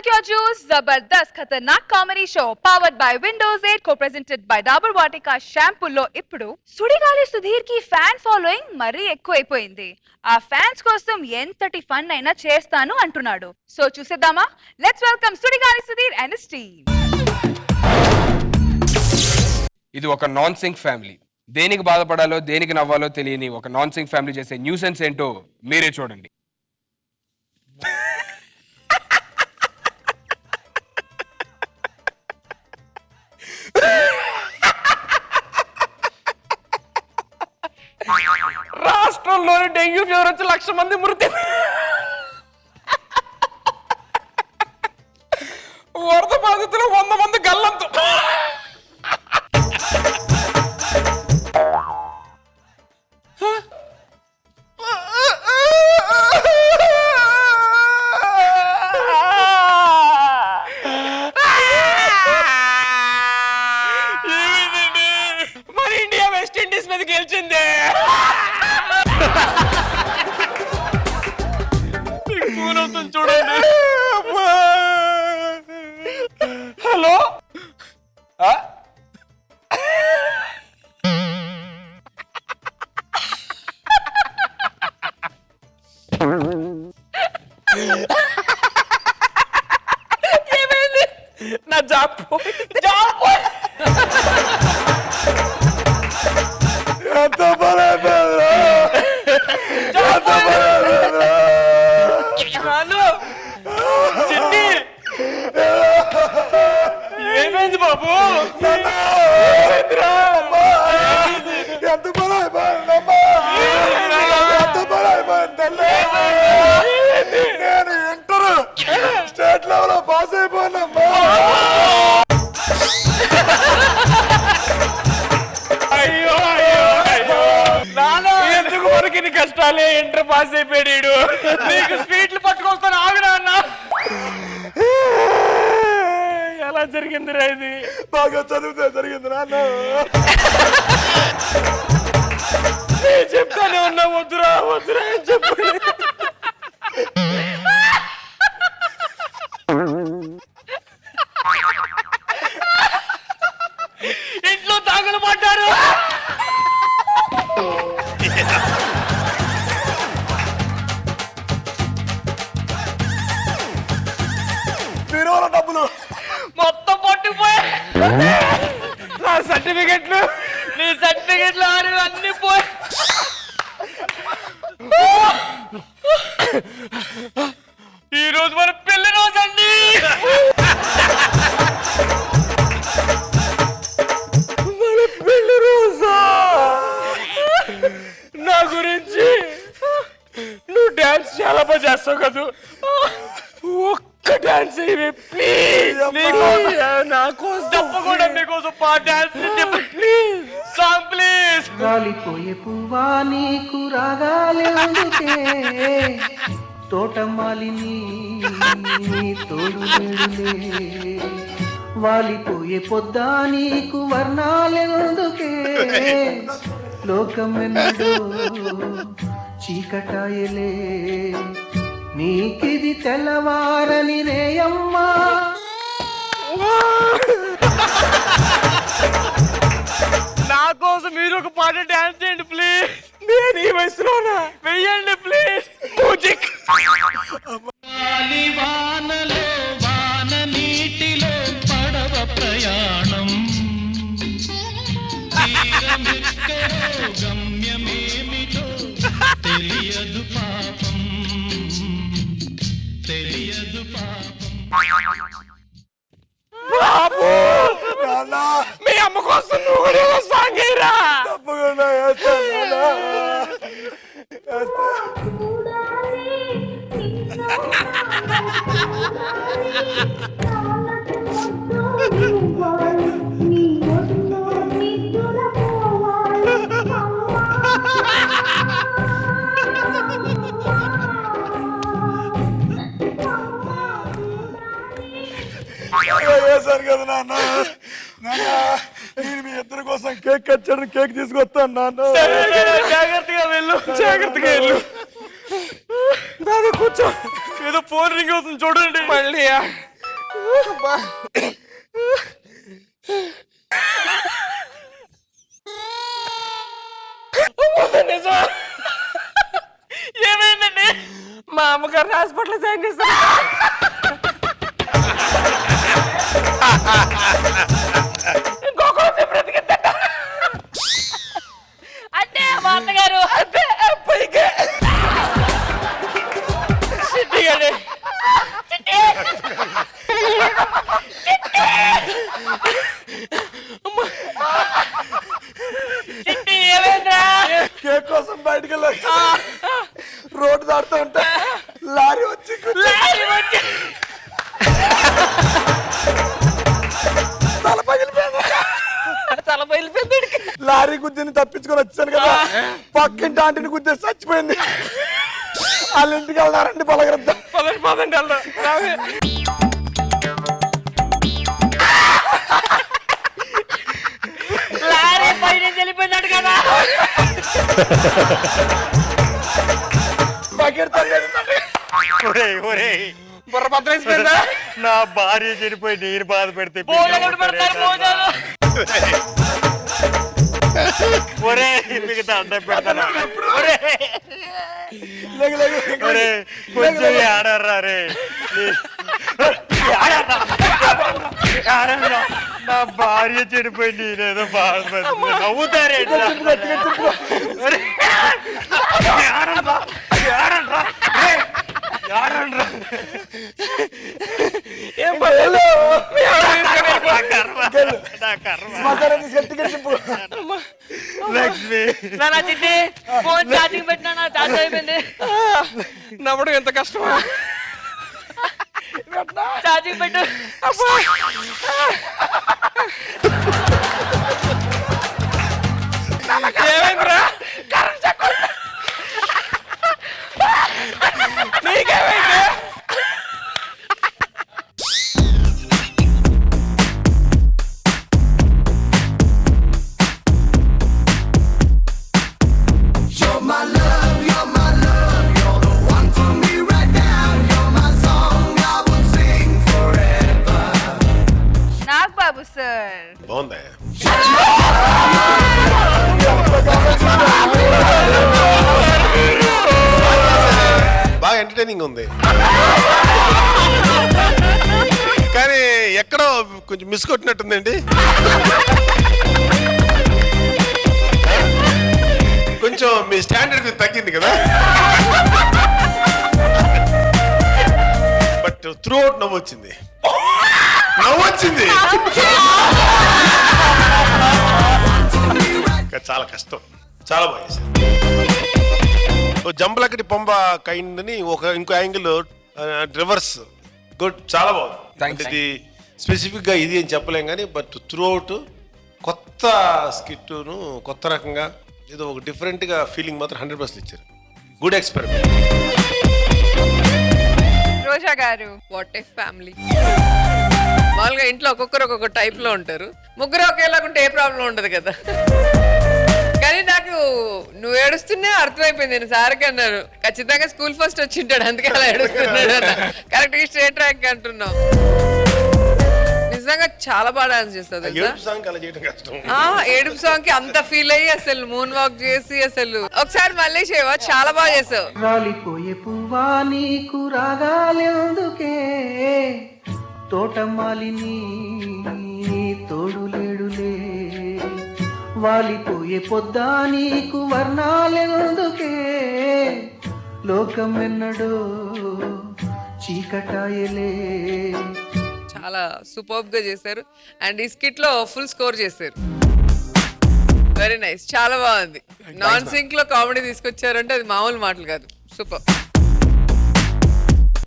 Drink your juice, Zabardast Khatarnak Comedy Show, powered by Windows 8, co-presented by Dabur Vatika Shampoo లో ఇప్పుడు సుడిగాలి సుధీర్ కి fan following మరీ ఎక్కువైపోయింది. ఆ ఫ్యాన్స్ కోసం ఎంతటి ఫన్ అయినా చేస్తాను అంటున్నాడు. సో చూసేద్దామా? Let's welcome Sudigali Sudheer and his team. ఇది ఒక నాన్ సింక్ ఫ్యామిలీ. దేనికి బాధపడాలో దేనికి నవ్వాలో తెలియని ఒక నాన్ సింక్ ఫ్యామిలీ చేసే న్యూసెన్స్ ఏంటో మీరే చూడండి. రాష్ట్రంలోని డెంగ్యూ ఫీవర్ వచ్చి 1,00,000 మంది మృతి. వరద బాధితులు 100 మంది గల్లంతు. మరి ఇండియా వెస్ట్ ఇండీస్ మీద గెలిచింది. చూడండి. హలో, ఏమైంది? నా జాబ్ ఏమైంది బాబు? నేను ఇంటర్ స్టేట్ లెవెల్ లో పాస్ అయిపోయినమ్మా. అయ్యో అయ్యో అయ్యో నాన్న, ఎందుకు వరకు ఇన్ని కష్టాలే? ఇంటర్ పాస్ అయిపోయాడు. నీకు స్వీట్లు పట్టుకొస్తాను ఆవిడ అన్న. ఎలా జరిగిందిరా ఇది? బాగా చదివితే జరిగింది నాన్న. చెప్తానే ఉన్నా, వద్దురా వద్దురా అని చెప్పు. ఇంట్లో తాగులు పడ్డారు. బీరువాల డబ్బులు మొత్తం పట్టుకుపోయా. నా సర్టిఫికెట్లు, నీ సర్టిఫికెట్లు అన్ని పోయి. ఈ రోజు మన పెళ్లి రోజు అండి. మన పెళ్లి రోజా? నా గురించి నువ్వు డాన్స్ చాలా బాగా చేస్తావు కదా, ఒక్క డాన్స్ అయ్యి ప్లీజ్. నా కోసం తప్పకుండా మీకోసం డాన్స్ ప్లీజ్, సాంగ్ ప్లీజ్. రాలిపోయే పువ్వా నీకు రాగాలేందుకే, తోటమాలిని తోడు వేడులే. వాలిపోయే పొద్దా నీకు వర్ణాలెందుకే, లోకమెన్నడో చీకటాయలే. నీకిది తెల్లవారని రేయమ్మా. నా కోసం మీరు ఒక పాట డాన్స్ చేయండి ప్లీజ్. నేను ఈ వయసులోనా? వెయ్యండి ప్లీజ్. మ్యూజిక్. వానలో వాన నీటిలో పడవ ప్రయాణం, తీరమెక్కడో గమ్యమేమిటో తెలియదు పాపం, తెలియదు పాపం. బాబు, నాన్న మీ అమ్మ కోసం నువ్వు కూడా సాంగ్ వేయరా? తప్పకుండా వేస్తాను నాన్న. వేసాను కదా నాన్న. నాన్న, నేను మీ ఇద్దరి కోసం కేక్ కట్ చేయడం, కేక్ తీసుకొస్తాను నాన్న. జాగ్రత్తగా వెళ్ళు, జాగ్రత్తగా వెళ్ళు. కూర్చో. ఏదో ఫోన్ రింగ్ అవుతుంది చూడండి. మళ్ళీ నిజం ఏమైందండి? మా అమ్మగారిని హాస్పిటల్ జాయిన్ చేస్తారు. ఇంకొక బ్రతికిందట. అంటే మా అత్తగారు అంతే పైకి సిట్టిగానే. చిట్టి ఏమైందిరా? కేక్ కోసం బయటకు వెళ్ళాలి. రోడ్డు దాడుతూ ఉంటే లారీ వచ్చి తల పగిలిపోయింది. తల బయలుపోయింది. లారీ గుద్దిని తప్పించుకొని వచ్చాను కదా, పక్కింటి ఆంటీని గుద్దేసి చచ్చిపోయింది. వాళ్ళ ఇంటికి వెళ్దారండి పలకరిద్దాం. పదండి వెళ్దాం. లారీ పైన వెళ్ళిపోయినాడు కదా. బుర్ర పత్రేసిపోయిందా? నా భార్య చనిపోయి నేను బాధ పెడితే భోజనం పెడతారు భోజనం. ఒరే మిగతా అడ్డం పెడతాను. ఒరే కొంచెం ఆడర్రా రే. నా భార్య చనిపోయి నేనేదో బాధపడుతుంది. నవ్వుతారే లక్ష్మి. చిట్టి ఫోన్ ఛార్జింగ్ పెట్టినా ఛార్జ్ అయిపోయింది. నవ్వడం ఎంత కష్టమా? ఛార్జింగ్ పెట్టు. ఏమైందిరా? నీకేమైంది? నాగబాబు సార్ బాగుందా? బాగా ఎంటర్టైనింగ్ ఉంది, కానీ ఎక్కడో కొంచెం మిస్ కొట్టినట్టుందండి. కొంచెం మీ స్టాండర్డ్ తగ్గింది కదా. బట్ త్రూ అవుట్ నవ్వొచ్చింది. చాలా కష్టం, చాలా బాగా చేశారు. జంబలకటి పొంబ కైండ్ అని ఇంకో యాంగిల్ రివర్స్ గుడ్, చాలా బాగుంది. ఇది స్పెసిఫిక్ గా ఇది అని చెప్పలేం కానీ బట్ త్రూ అవుట్ కొత్త స్కిట్ను కొత్త రకంగా ఏదో ఒక డిఫరెంట్ గా ఫీలింగ్ మాత్రం 100% ఇచ్చారు. Good experiment. రోజా గారు వాట్ ఏ ఫ్యామిలీ. మామూలుగా ఇంట్లో ఒక్కొక్కరు ఒక్కొక్క టైప్ లో ఉంటారు. ముగ్గురు ఒకేలాగుంటే ఏ ప్రాబ్లం ఉండదు కదా. కానీ నాకు నువ్వు ఏడుస్తున్నా అర్థమైపోయింది. నేను సార్కి అన్నారు ఖచ్చితంగా స్కూల్ ఫస్ట్ వచ్చింటాడు అందుకే అలా ఏడుస్తున్నాడు అన్న. కరెక్ట్ గా స్ట్రేట్ ర్యాంక్ అంటున్నావు. నిజంగా చాలా బాగా డాన్స్ చేస్తుంది. ఏడుపు సాంగ్ కి అంత ఫీల్ అయ్యి అసలు మూన్ వాక్ చేసి అసలు ఒకసారి మళ్ళీ చేయవా? చాలా బాగా చేసావు. రాలిపోయే పువ్వా నీకు రాగాలెందుకే, తోటమాలిని తోడులేడులే, వాలిపోయే పొద్దా నీకు వర్ణాలెందుకే, లోకమెన్నడో చీకటాయలే. చాలా సూపర్బ్ గా చేశారు. అండ్ ఈ స్కిట్ లో ఫుల్ స్కోర్ చేశారు. వెరీ నైస్, చాలా బాగుంది. నాన్ సింక్ లో కామెడీ తీసుకొచ్చారంటే అది మామూలు మాటలు కాదు. సూపర్.